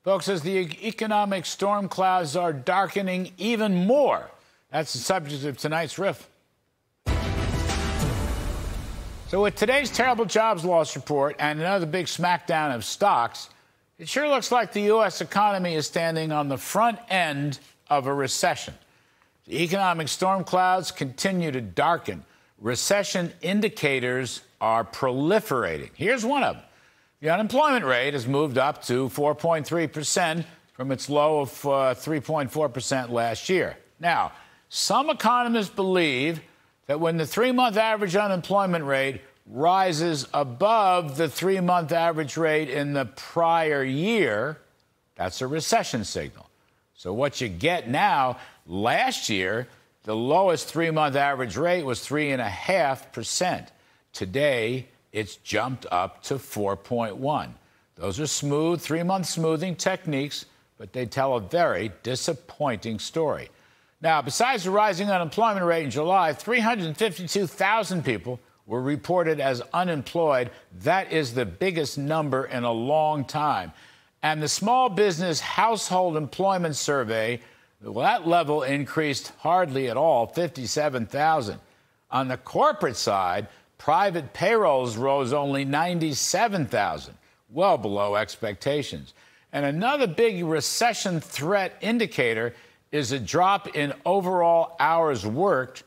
Folks, as the economic storm clouds are darkening even more, that's the subject of tonight's riff. So with today's terrible jobs loss report and another big smackdown of stocks, it sure looks like the U.S. economy is standing on the front end of a recession. The economic storm clouds continue to darken. Recession indicators are proliferating. Here's one of them. The unemployment rate has moved up to 4.3% from its low of 3.4% last year. Now, some economists believe that when the three-month average unemployment rate rises above the three-month average rate in the prior year, that's a recession signal. So what you get now, last year, the lowest three-month average rate was 3.5%. Today, it's jumped up to 4.1. Those are smooth three-month smoothing techniques, but they tell a very disappointing story. Now, besides the rising unemployment rate in July, 352,000 people were reported as unemployed. That is the biggest number in a long time. And the Small Business Household Employment Survey, well, that level increased hardly at all, 57,000. On the corporate side, private payrolls rose only 97,000, well below expectations. And another big recession threat indicator is a drop in overall hours worked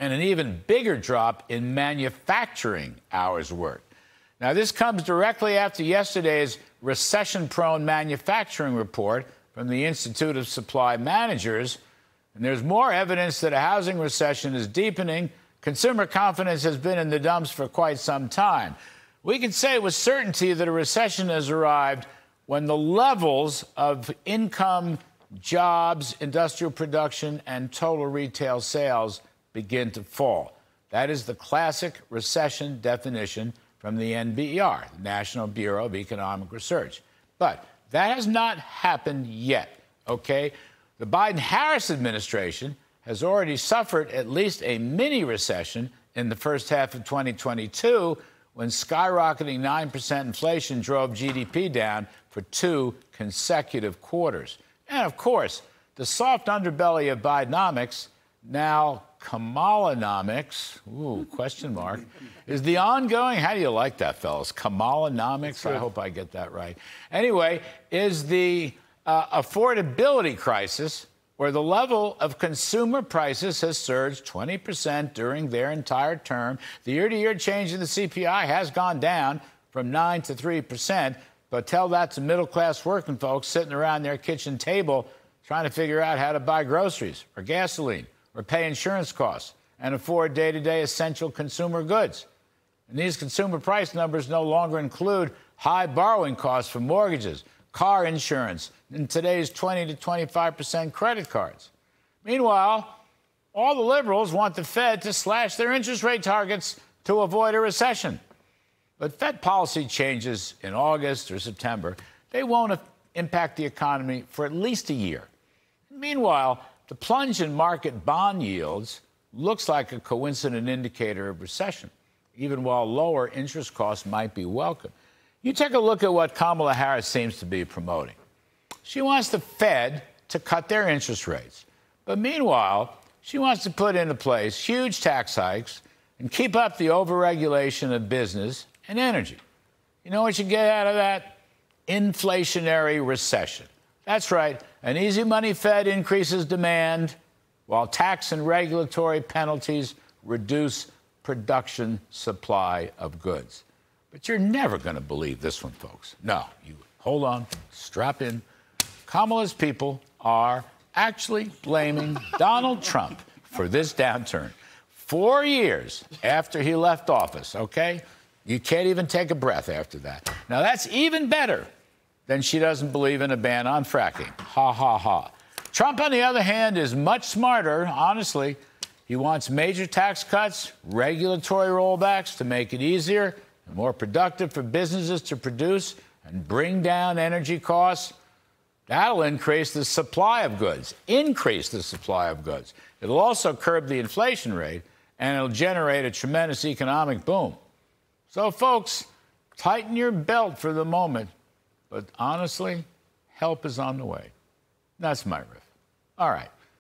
and an even bigger drop in manufacturing hours worked. Now, this comes directly after yesterday's recession-prone manufacturing report from the Institute of Supply Managers. And there's more evidence that a housing recession is deepening. Consumer confidence has been in the dumps for quite some time. We can say with certainty that a recession has arrived when the levels of income, jobs, industrial production, and total retail sales begin to fall. That is the classic recession definition from the NBER, the National Bureau of Economic Research. But that has not happened yet, okay? The Biden-Harris administration has already suffered at least a mini recession in the first half of 2022 when skyrocketing 9% inflation drove GDP down for 2 consecutive quarters. And, of course, the soft underbelly of Bidenomics, now Kamalanomics, question mark, is the ongoing, how do you like that, fellas? Kamalanomics? I hope I get that right. Anyway, is the affordability crisis, where the level of consumer prices has surged 20% during their entire term. The year-to-year change in the CPI has gone down from 9% to 3%, but tell that to middle-class working folks sitting around their kitchen table trying to figure out how to buy groceries or gasoline or pay insurance costs and afford day-to-day essential consumer goods. And these consumer price numbers no longer include high borrowing costs for mortgages, car insurance, and today's 20 to 25% credit cards. Meanwhile, all the liberals want the Fed to slash their interest rate targets to avoid a recession. But Fed policy changes in August or September, they won't impact the economy for at least a year. Meanwhile, the plunge in market bond yields looks like a coincident indicator of recession, even while lower interest costs might be welcome. You take a look at what Kamala Harris seems to be promoting. She wants the Fed to cut their interest rates. But meanwhile, she wants to put into place huge tax hikes and keep up the overregulation of business and energy. You know what you get out of that? Inflationary recession. That's right. An easy money Fed increases demand, while tax and regulatory penalties reduce production supply of goods. But you're never going to believe this one, folks. No, you hold on, strap in. Kamala's people are actually blaming Donald Trump for this downturn. 4 years after he left office, okay? You can't even take a breath after that. Now, that's even better than she doesn't believe in a ban on fracking. Ha, ha, ha. Trump, on the other hand, is much smarter, honestly. He wants major tax cuts, regulatory rollbacks to make it easier and more productive for businesses to produce and bring down energy costs. That'll increase the supply of goods, increase the supply of goods. It'll also curb the inflation rate, and it'll generate a tremendous economic boom. So, folks, tighten your belt for the moment. But honestly, help is on the way. That's my riff. All right.